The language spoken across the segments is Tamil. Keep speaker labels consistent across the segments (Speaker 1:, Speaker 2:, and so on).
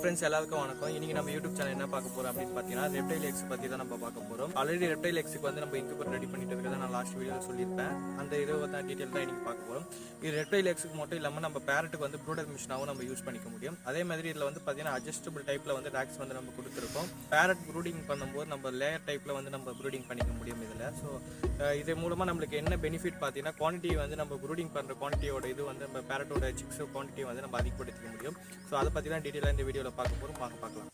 Speaker 1: ஃப்ரெண்ட்ஸ் எல்லாருக்கும் வணக்கம். இன்னைக்கு நம்ம யூடியூப் சேனல் என்ன பார்க்க போறோம் அப்படின்னு பார்த்தீங்கன்னா ரெப்டைல் எக்ஸ் பத்தி தான் நம்ம பார்க்க போறோம். ஆல்ரெடி ரெப்டைல் எக்ஸுக்கு வந்து நம்ம இன்குபேட்டர் ரெடி பண்ணிட்டு இருக்கிறத நான் லாஸ்ட் வீடியோவில் சொல்லியிருப்பேன். அந்த இதை டீட்டெயில் தான் இன்னைக்கு பார்க்க போறோம். இது ரெப்டைல் எக்ஸுக்கு மட்டும் இல்லாமல் நம்ம பேரட்டுக்கு வந்து ப்ரூடர் மிஷினாகவும் நம்ம யூஸ் பண்ணிக்க முடியும். அதே மாதிரி இதில் வந்து பார்த்தீங்கன்னா அட்ஜஸ்டபிள் டைப்ல வந்து ரேக்ஸ் வந்து நம்ம கொடுத்துருக்கோம். பேரட் ப்ரூடிங் பண்ணும்போது நம்ம லேயர் டைப்ல வந்து நம்ம ப்ரூடிங் பண்ணிக்க முடியும் இதில். ஸோ இது மூலமா நம்மளுக்கு என்ன பெனிஃபிட் பார்த்தீங்கன்னா குவான்டிட்டி வந்து நம்ம ப்ரூடிங் பண்ற குவான்டிட்டியோட இது வந்து நம்ம பேரட்டோட சிக்ஸ் குவான்டிட்டி வந்து நம்ம அதிகப்படுத்திக்க முடியும். ஸோ அதை பற்றி தான் டீட்டெயிலாக இந்த வீடியோவில் பார்க்க போகிறோம். பார்க்கலாம்.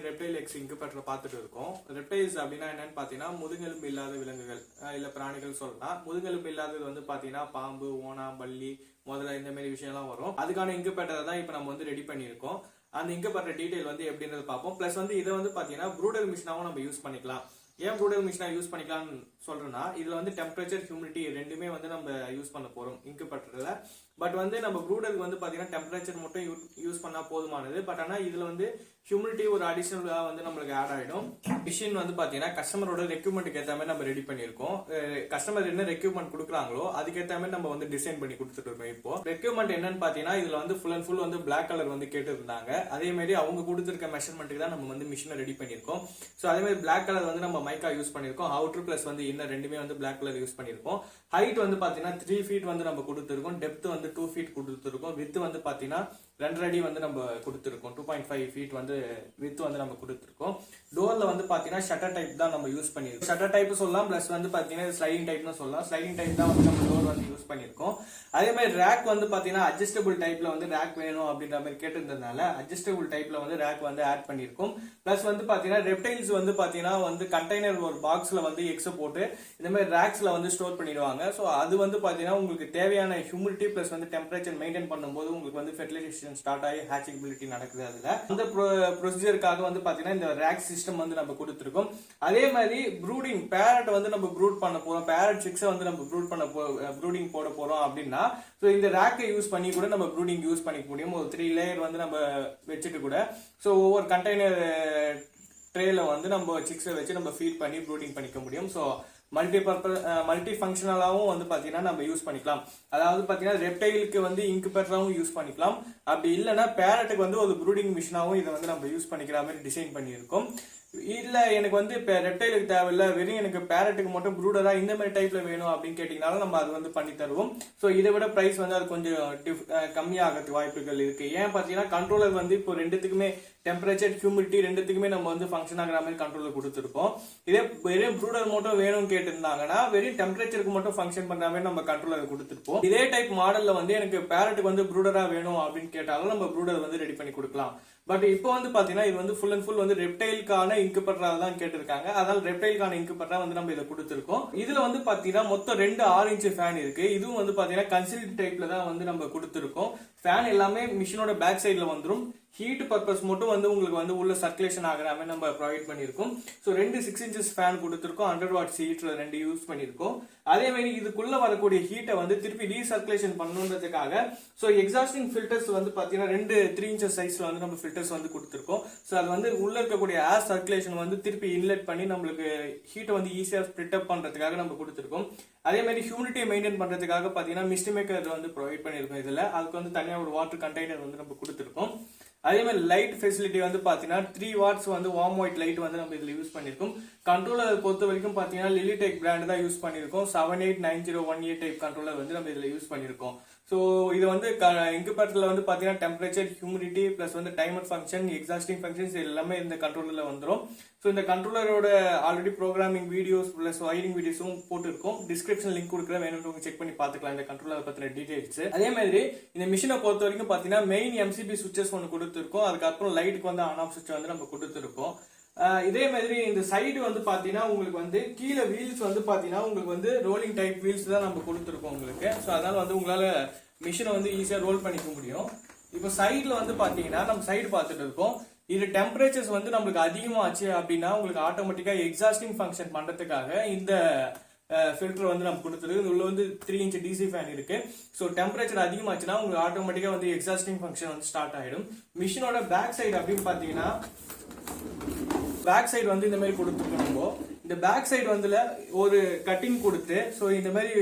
Speaker 1: ரெப்டைல் எக்ஸ் இன்குபேட்டரை பார்த்துட்டு இருக்கோம். ரெப்டைல்ஸ் அப்படின்னா என்னன்னு பார்த்தீங்கன்னா முதுகெலும்பு இல்லாத விலங்குகள் இல்ல பிராணிகள் சொல்லலாம். முதுகெலும்பு இல்லாதது வந்து பார்த்தீங்கன்னா பாம்பு, ஓனா, பல்லி முதல்ல இந்த மாதிரி விஷயம்லாம் வரும். அதுக்கான இன்குபேட்டரை தான் இப்போ நம்ம வந்து ரெடி பண்ணியிருக்கோம். அந்த இன்குபேட்டர் டீடைல் வந்து எப்படின்றது பார்ப்போம். பிளஸ் வந்து இதை வந்து பார்த்தீங்கன்னா ப்ரூடர் மிஷினாவும் நம்ம யூஸ் பண்ணிக்கலாம். ஏன் ப்ரூடர் மிஷினா யூஸ் பண்ணிக்கலாம்னு சொல்றேன்னா இதுல வந்து டெம்பரேச்சர், ஹியூமிடிட்டி ரெண்டுமே வந்து நம்ம யூஸ் பண்ண போறோம் இன்குபேட்டர்ல. பட் வந்து நம்ம ப்ரூடருக்கு வந்து பாத்தீங்கன்னா டெம்பரேச்சர் மட்டும் யூஸ் பண்ணா போதுமானது. பட் ஆனா இதுல வந்து ஹியூமிடிட்டி ஒரு அடிஷனலா வந்து நம்மளுக்கு ஆட் ஆயிடும். மிஷின் வந்து பாத்தீங்கன்னா கஸ்டமரோட ரெக்யூப்மெண்ட்டுக்கு ஏற்ற மாதிரி நம்ம ரெடி பண்ணிருக்கோம். கஸ்டமர் என்ன ரெக்யூப்மெண்ட் கொடுக்குறாங்களோ அதுக்கேற்ற மாதிரி நம்ம வந்து டிசைன் பண்ணி கொடுத்துட்டு இருக்கோம். இப்போ ரெக்யூப்மெண்ட் என்னன்னு பாத்தீங்கன்னா இதுல வந்து ஃபுல் அண்ட் ஃபுல் வந்து பிளாக் கலர் வந்து கேட்டு இருந்தாங்க. அதே மாதிரி அவங்க கொடுத்துருக்க மெஷர்மெண்ட்டுக்கு தான் நம்ம வந்து மிஷினை ரெடி பண்ணிருக்கோம். ஸோ அதே மாதிரி பிளாக் கலர் வந்து நம்ம மைக்கா யூஸ் பண்ணிருக்கோம். அவுட்டர் பிளஸ் வந்து இன்னும் ரெண்டுமே வந்து பிளாக் கலர் யூஸ் பண்ணிருக்கோம். ஹைட் வந்து பாத்தீங்கன்னா 3 feet வந்து நம்ம கொடுத்துருக்கோம். டெப்த் வந்து 2 feet கொடுத்துருக்கோம். வித் வந்து பாத்தீங்கன்னா 2 அடி வந்து நம்ம கொடுத்துருக்கோம். 2.5 feet வந்து வித் வந்து நம்ம கொடுத்துருக்கோம். டோர்ல வந்து பாத்தீங்கன்னா ஷட்டர் டைப் தான் நம்ம யூஸ் பண்ணிருக்கோம். ஷட்டர் டைப் சொல்லலாம். பிளஸ் வந்து பாத்தீங்கன்னா ஸ்லைடிங் டைப்னு சொல்லலாம். ஸ்லைடிங் டைப் தான் வந்து நம்ம டோர் வந்து யூஸ் பண்ணிருக்கோம். அதே மாதிரி ரேக் வந்து பாத்தீங்கன்னா அட்ஜஸ்டபிள் டைப்ல வந்து ரேக் வேணும் அப்படின்ற மாதிரி கேட்டிருந்ததுனால அட்ஜஸ்டபிள் டைப்ல வந்து ரேக் வந்து ஆட் பண்ணிருக்கோம். பிளஸ் வந்து பாத்தீங்கன்னா ரெப்டைல்ஸ் வந்து பாத்தீங்கன்னா வந்து கண்டெய்னர் ஒரு பாக்ஸ்ல வந்து எக்ஸ் போட்டு இந்த மாதிரி ரேக்ஸ்ல வந்து ஸ்டோர் பண்ணிடுவாங்க. ஸோ அது வந்து பாத்தீங்கன்னா உங்களுக்கு தேவையான ஹியூமிடிட்டி பிளஸ் வந்து டெம்பரேச்சர் மெயின்டைன் பண்ணும்போது உங்களுக்கு வந்து ஃபெர்டிலைசேஷன் ஸ்டார்ட் ஆகி ஹேச்சிபிலிட்டி நடக்குது. அதுல அந்த ப்ரொசீஜருக்காக வந்து பாத்தீங்கன்னா இந்த ரேக் சிஸ்டம் வந்து நம்ம கொடுத்துருக்கோம். அதே மாதிரி ப்ரூடிங் பேரட் வந்து நம்ம ப்ரூட் பண்ண போறோம். பேரட் சிக்ஸை வந்து நம்ம ப்ரூடிங் போட போறோம் அப்படின்னா ஸோ இந்த ரேக்கை யூஸ் பண்ணி கூட நம்ம ப்ரூடிங் யூஸ் பண்ணிக்க முடியும். ஒரு 3 லேயர் வந்து நம்ம வச்சுட்டு கூட ஸோ ஒவ்வொரு கண்டெய்னர் ட்ரேல வந்து நம்ம சிக்ஸை வச்சு நம்ம ஃபீட் பண்ணி ப்ரூடிங் பண்ணிக்க முடியும். ஸோ மல்டி ஃபங்க்ஷனலாவும் வந்து பாத்தீங்கன்னா நம்ம யூஸ் பண்ணிக்கலாம். அதாவது பாத்தீங்கன்னா ரெப்டைலுக்கு வந்து இன்குபேட்டராகவும் யூஸ் பண்ணிக்கலாம். அப்படி இல்லைன்னா பேரட்டுக்கு வந்து ஒரு ப்ரூடிங் மிஷினாவும் இதை வந்து நம்ம யூஸ் பண்ணிக்கிற மாதிரி டிசைன் பண்ணியிருக்கோம். இல்ல எனக்கு வந்து இப்ப ரெப்டைலுக்கு தேவையில்ல, வெறும் எனக்கு பேரட்டுக்கு மட்டும் ப்ரூடரா இந்த மாதிரி டைப்ல வேணும் அப்படின்னு கேட்டீங்கனாலும் நம்ம அது வந்து பண்ணி தருவோம். ஸோ இதை விட பிரைஸ் வந்து அது கொஞ்சம் கம்மியாகிறதுக்கு வாய்ப்புகள் இருக்கு. ஏன் பாத்தீங்கன்னா கண்ட்ரோலர் வந்து இப்போ ரெண்டுத்துக்குமே டெம்பரேச்சர், ஹியூமிடிட்டி ரெண்டுத்துக்குமே நம்ம வந்து ஃபங்க்ஷன் ஆகிற மாதிரி கண்ட்ரோலர் கொடுத்துருக்கோம். இதே வெறும் ப்ரூடர் மட்டும் வேணும்னு கேட்டிருந்தாங்கன்னா வெறும் டெம்பரேச்சருக்கு மட்டும் ஃபங்க்ஷன் பண்ற மாதிரி நம்ம கண்ட்ரோலர் கொடுத்துருப்போம். இதே டைப் மாடல்ல வந்து எனக்கு பேரட்டுக்கு வந்து ப்ரூடரா வேணும் அப்படின்னு கேட்டாலும் நம்ம ப்ரூடர் வந்து ரெடி பண்ணி கொடுக்கலாம். பட் இப்போ வந்து பாத்தீங்கன்னா இது வந்து ஃபுல் அண்ட் ஃபுல் வந்து ரெப்டைலுக்கான இன்குபேட்டரா தான் கேட்டிருக்காங்க. அதனால ரெப்டைலுக்கான இன்குபேட்டரா வந்து நம்ம இதை கொடுத்துருக்கோம். இதுல வந்து பாத்தீங்கன்னா மொத்தம் 2 6-inch ஃபேன் இருக்கு. இதுவும் வந்து பாத்தீங்கன்னா கன்சீல்ட் டைப்ல தான் வந்து நம்ம கொடுத்துருக்கோம். ஃபேன் எல்லாமே மிஷினோட பேக் சைட்ல வந்துடும். ஹீட் பர்பஸ் மட்டும் வந்து உங்களுக்கு வந்து உள்ள சர்க்குலேஷன் ஆகிற மாதிரி நம்ம ப்ரொவைட் பண்ணிருக்கோம். ஸோ 2 6 inches ஃபேன் கொடுத்துருக்கோம். 100 watts ஹீட்டர் 2 யூஸ் பண்ணிருக்கோம். அதே மாதிரி இதுக்குள்ள வரக்கூடிய ஹீட்டை வந்து திருப்பி ரீசர்க்குலேஷன் பண்ணணுன்றதுக்காக ஸோ எக்ஸாஸ்டிங் ஃபில்டர்ஸ் வந்து பாத்தீங்கன்னா 2 3 inches சைஸ்ல வந்து நம்ம ஃபில்டர்ஸ் வந்து கொடுத்துருக்கோம். ஸோ அது வந்து உள்ள இருக்கக்கூடிய ஏர் சர்க்குலேஷன் வந்து திருப்பி இன்லெட் பண்ணி நம்மளுக்கு ஹீட்டை வந்து ஈஸியா ஸ்ப்ளிட் அப் பண்றதுக்காக நம்ம கொடுத்துருக்கோம். அதே மாதிரி ஹியூமிடிட்டியை மெயின்டைன் பண்றதுக்காக பாத்தீங்கன்னா மிஸ்ட் மேக்கர் வந்து ப்ரொவைட் பண்ணிருக்கோம். இதுல அதுக்கு வந்து தனியா ஒரு வாட்டர் கண்டெய்னர் வந்து நம்ம கொடுத்துருக்கோம். அதே மாதிரி லைட் ஃபெசிலிட்டி வந்து பாத்தீங்கன்னா 3 watts வந்து வார்ம் ஒயிட் லைட் வந்து நம்ம இதுல யூஸ் பண்ணிருக்கோம். கண்ட்ரோலர் பொறுத்த வரைக்கும் பாத்தீங்கன்னா லிலிடெக் பிராண்ட் தான் யூஸ் பண்ணிருக்கோம். 789018 டைப் கண்ட்ரோலர் வந்து நம்ம இதுல யூஸ் பண்ணிருக்கோம். ஸோ இது வந்து இன்குபேட்டர்ல வந்து பாத்தீங்கன்னா டெம்பரேச்சர், ஹியூமிடிட்டி பிளஸ் வந்து டைமர் ஃபங்க்ஷன், எக்ஸாஸ்டிங் ஃபங்க்ஷன்ஸ் எல்லாமே இந்த கண்ட்ரோலர்ல வந்துடும். ஸோ இந்த கண்ட்ரோலரோட already programming videos plus wiring வீடியோஸும் போட்டுருக்கோம். டிஸ்கிரிப்ஷன் லிங்க் கொடுக்குறேன், வேணும்னு செக் பண்ணி பாத்துக்கலாம் இந்த கண்ட்ரோலர் பத்தின டீடைல்ஸ். அதே மாதிரி இந்த மிஷினை பொறுத்த வரைக்கும் பாத்தீங்கன்னா மெயின் MCB சுவிட்சஸ் ஒன்று கொடுத்துருக்கோம். அதுக்கப்புறம் லைட்டுக்கு வந்து ஆன் ஆஃப் சுவிட்ச் வந்து நம்ம கொடுத்துருக்கோம். இதே மாதிரி இந்த சைடு வந்து பாத்தீங்கன்னா உங்களுக்கு வந்து கீழே வீல்ஸ் வந்து பாத்தீங்கன்னா உங்களுக்கு வந்து ரோலிங் டைப் வீல்ஸ் தான் நம்ம கொடுத்துருக்கோம் உங்களுக்கு. ஸோ அதனால வந்து உங்களால மிஷினை வந்து ஈஸியா ரோல் பண்ணிக்க முடியும். இப்போ சைட்ல வந்து பாத்தீங்கன்னா நம்ம சைடு பார்த்துட்டு இருக்கோம். இது டெம்பரேச்சர்ஸ் வந்து நம்மளுக்கு அதிகமாச்சு அப்படின்னா உங்களுக்கு ஆட்டோமேட்டிக்கா எக்ஸாஸ்டிங் ஃபங்க்ஷன் பண்றதுக்காக இந்த ஃபில்டர் வந்து நம்ம கொடுத்துருக்கு. உள்ள வந்து 3 inch DC ஃபேன் இருக்கு. ஸோ டெம்பரேச்சர் அதிகமாச்சுன்னா உங்களுக்கு ஆட்டோமேட்டிக்கா வந்து எக்ஸாஸ்டிங் ஃபங்க்ஷன் வந்து ஸ்டார்ட் ஆயிடும். மிஷினோட பேக் சைடு அப்படின்னு பாத்தீங்கன்னா பேக் சைடு வந்து இந்த மாதிரி கொடுத்துருக்கோம். நம்ம இந்த பேக் சைடு வந்து ஒரு கட்டிங் கொடுத்து ஸோ இந்த மாதிரி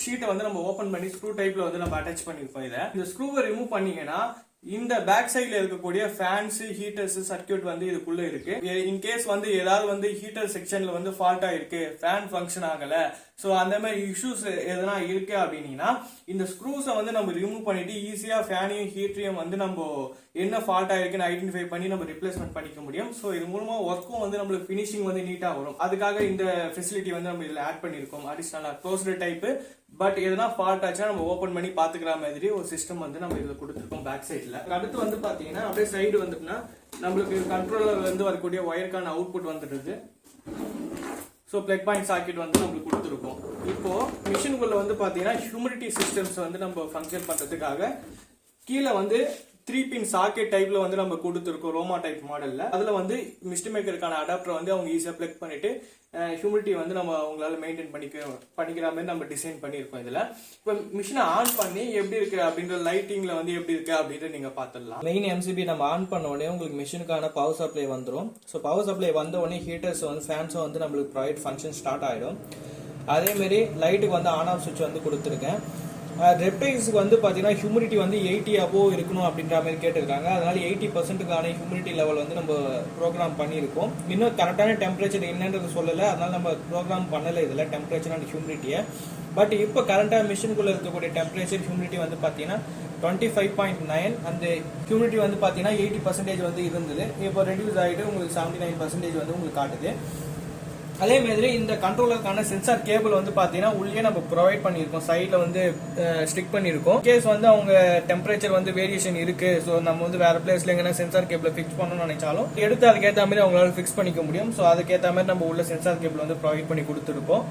Speaker 1: ஷீட்டை வந்து நம்ம ஓபன் பண்ணி ஸ்க்ரூ டைப்ல வந்து நம்ம அட்டாச் பண்ணிருப்போம். இதை இந்த ஸ்க்ரூவை ரிமூவ் பண்ணீங்கன்னா இந்த பேக் சைட்ல இருக்கக்கூடிய ஃபேன்ஸ் ஹீட்டர்ஸ் சர்க்கியூட் வந்து இதுக்குள்ள இருக்கு. இன்கேஸ் வந்து ஏதாவது வந்து ஹீட்டர் செக்ஷன்ல வந்து ஃபால்ட் ஆயிருக்கு, ஃபேன் ஃபங்க்ஷன் ஆகல, சோ அந்த மாதிரி இஷ்யூஸ் எதனா இருக்கு அப்படின்னா இந்த ஸ்க்ரூஸை வந்து நம்ம ரிமூவ் பண்ணிட்டு ஈஸியா ஃபேனையும் ஹீட்டரையும் வந்து நம்ம என்ன ஃபால்ட் ஆயிருக்குன்னு ஐடென்டிஃபை பண்ணி நம்ம ரிப்ளேஸ்மெண்ட் பண்ணிக்க முடியும். ஸோ இது மூலமா ஒர்க்கும் வந்து நம்மளுக்கு ஃபினிஷிங் வந்து நீட்டா வரும். அதுக்காக இந்த ஃபெசிலிட்டி வந்து நம்ம இதுல ஆட் பண்ணிருக்கோம். அடிஷனலா க்ளோஸ்டு டைப், பட் எதனா ஃபால்ட் ஆச்சுன்னா நம்ம ஓபன் பண்ணி பாத்துக்கிற மாதிரி ஒரு சிஸ்டம் வந்து நம்ம இதுல கொடுத்துருக்கோம் பேக் சைட்ல. அடுத்து வந்து பாத்தீங்கன்னா அப்படியே சைடு வந்துட்டுனா நம்மளுக்கு கண்ட்ரோலர் வந்து வரக்கூடிய ஒயருக்கான அவுட்புட் வந்துடுது. ஸோ பிளக் பாயிண்ட் சாக்கெட் வந்து நம்மளுக்கு கொடுத்துருக்கோம். இப்போ மிஷினுக்குள்ள வந்து பாத்தீங்கன்னா ஹியூமிடிட்டி சிஸ்டம்ஸ் வந்து நம்ம ஃபங்க்ஷன் பண்றதுக்காக கீழே வந்து 3 பின் சாக்கெட் டைப்ல வந்து நம்ம கொடுத்துருக்கோம் ரோமா டைப் மாடல்ல. அதுல வந்து மிஸ்ட் மேக்கருக்கான அடாப்டர் வந்து அவங்க ஈஸியா பிளக் பண்ணிட்டு ஹியூமிடிட்டி வந்து நம்ம உங்களால மெயின்டைன் பண்ணிக்கிற மாதிரி நம்ம டிசைன் பண்ணிருக்கோம். இதுல இப்போ மிஷினை ஆன் பண்ணி எப்படி இருக்கு அப்படின்ற லைட்டிங்ல வந்து எப்படி இருக்கு அப்படின்ட்டு நீங்க பாத்துடலாம். மெயின் எம்சிபி நம்ம ஆன் பண்ண உடனே உங்களுக்கு மிஷினுக்கான பவர் சப்ளை வந்துடும். ஸோ பவர் சப்ளை வந்த உடனே ஹீட்டர்ஸ் வந்து ஃபேன்ஸும் வந்து நம்மளுக்கு ப்ராடக்ட் ஃபங்க்ஷன் ஸ்டார்ட் ஆயிடும். அதே மாதிரி லைட்டுக்கு வந்து ஆன் ஆஃப் சுவிட்ச் வந்து கொடுத்துருக்கேன். ரெப்டைல்ஸ்க்கு வந்து பார்த்தீங்கன்னா ஹியூமிடிட்டி வந்து 80 அபோவ் இருக்கணும் அப்படின்ற மாதிரி கேட்டிருக்காங்க. அதனால 80%க்கான ஹியூமிடிட்டி லெவல் வந்து நம்ம ப்ரோக்ராம் பண்ணியிருக்கோம். இன்னும் கரெக்டான டெம்பரேச்சர் என்னன்றது சொல்லலை, அதனால நம்ம ப்ரோக்ராம் பண்ணலை இதில் டெம்பரேச்சர் அண்ட் ஹியூமிடிட்டியை. பட் இப்போ கரண்டாக மிஷினுக்குள்ள இருக்கக்கூடிய டெம்பரேச்சர் ஹியூமிடிட்டி வந்து பார்த்தீங்கன்னா 25.9. அந்த ஹியூமிடிட்டி வந்து பார்த்தீங்கன்னா 80% வந்து இருந்தது. இப்போ ரெடியூஸ் ஆகிட்டு உங்களுக்கு 79% வந்து உங்களுக்கு காட்டுது. அதே மாதிரி இந்த கண்ட்ரோலருக்கான சென்சார் கேபிள் வந்து பாத்தீங்கன்னா உள்ளே நம்ம ப்ரொவைட் பண்ணியிருக்கோம். சைட்ல வந்து ஸ்டிக் பண்ணியிருக்கோம். கேஸ் வந்து அவங்க டெம்பரேச்சர் வந்து வேரியேஷன் இருக்கு, ஸோ நம்ம வந்து வேற பிளேஸ்ல எங்கன்னா சென்சார் கேபிள் ஃபிக்ஸ் பண்ணணும்னு நினைச்சாலும் எடுத்து அதுக்கேற்ற மாதிரி அவங்களால ஃபிக்ஸ் பண்ணிக்க முடியும். ஸோ அதுக்கேற்ற மாதிரி நம்ம உள்ள சென்சார் கேபிள் வந்து ப்ரொவைட் பண்ணி கொடுத்துருக்கோம்.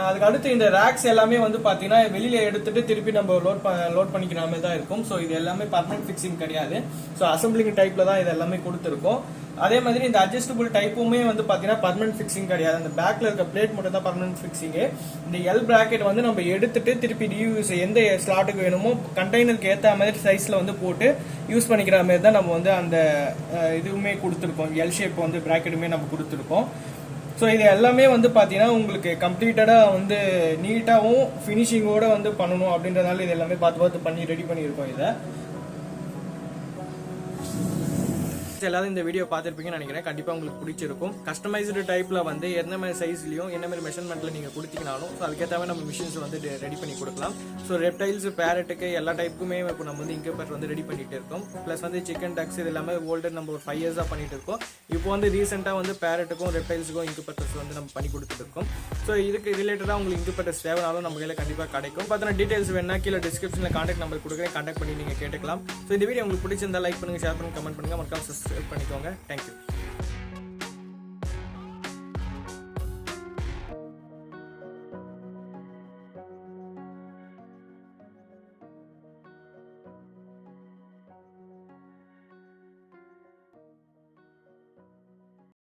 Speaker 1: அதுக்கு அடுத்து இந்த ரேக்ஸ் எல்லாமே வந்து பாத்தீங்கன்னா வெளியில எடுத்துட்டு திருப்பி நம்ம லோட் பண்ணிக்கிற மாதிரி தான் இருக்கும். ஸோ இது எல்லாமே பர்மனன்ட் ஃபிக்ஸிங் கிடையாது. ஸோ அசம்பிளிங் டைப்ல தான் இது எல்லாமே கொடுத்துருக்கோம். அதே மாதிரி இந்த அட்ஜஸ்டபிள் டைப்புமே வந்து பாத்தீங்கன்னா பர்மனன்ட் ஃபிக்ஸிங் கிடையாது. அந்த பேக்ல இருக்க பிளேட் மட்டும் தான் பர்மனன்ட் ஃபிக்ஸிங். இந்த எல் பிராக்கெட் வந்து நம்ம எடுத்துட்டு திருப்பி ரீயூஸ் எந்த ஸ்லாட்டுக்கு வேணுமோ கண்டெய்னருக்கு ஏற்ற மாதிரி சைஸ்ல வந்து போட்டு யூஸ் பண்ணிக்கிற மாதிரி தான் நம்ம வந்து அந்த இதுவுமே கொடுத்துருக்கோம். எல் ஷேப் வந்து பிராக்கெட்டுமே நம்ம கொடுத்துருக்கோம். ஸோ இது எல்லாமே வந்து பார்த்தீங்கன்னா உங்களுக்கு கம்ப்ளீட்டடாக வந்து நீட்டாகவும் ஃபினிஷிங்கோட வந்து பண்ணணும் அப்படின்றதால இது எல்லாமே பார்த்து பண்ணி ரெடி பண்ணியிருக்கோம். இதை எல்லாரும் இந்த வீடியோ பார்த்துருப்பீங்கன்னு நினைக்கிறேன். கண்டிப்பாக உங்களுக்கு பிடிச்சிருக்கும். கஸ்டமைஸ்டு டைப்ல வந்து எந்த மாதிரி சைஸ்லையும் என்ன மாதிரி மெஷர்மெண்ட்ல நீங்க கொடுத்தீங்கனாலும் அதுக்கேற்ற நம்ம மிஷின்ஸ் வந்து ரெடி பண்ணி கொடுக்கலாம். ஸோ ரெப்டைல்ஸ் பேரட்டுக்கு எல்லா டைப்புக்குமே இப்போ நம்ம வந்து இன்குபேட்டர் வந்து ரெடி பண்ணிட்டு இருக்கோம். ப்ளஸ் வந்து சிக்கன் டக்ஸ் இது எல்லாமே ஓல்டு நம்ம ஒரு 5 இயர்ஸாக பண்ணிட்டு இருக்கோம். இப்போ வந்து ரீசெண்டாக வந்து பேரட்டுக்கும் ரெப்டைல்ஸுக்கும் இன்குபேட்டர்ஸ் வந்து நம்ம பண்ணி கொடுத்துட்டு இருக்கோம். ஸோ இதுக்கு ரிலேட்டடாக உங்களுக்கு இன்குபேட்டர்ஸ் தேவைனாலும் நம்ம கையில் கண்டிப்பாக கிடைக்கும். பார்த்தீங்கன்னா டீடைல்ஸ் வேணா கீழே டிஸ்கிரிப்ஷனில் கான்டாக்ட் நம்பர் கொடுக்குறேன், கான்டாக்ட் பண்ணி நீங்கள் கேட்டுக்கலாம். ஸோ இந்த வீடியோ உங்களுக்கு பிடிச்சிருந்தா லைக் பண்ணுங்க, ஷேர் பண்ணுங்க, கமெண்ட் பண்ணுங்க, மறக்காம சப்ஸ்கிரைப் பண்ணிக்கோங்க. தேங்க்யூ.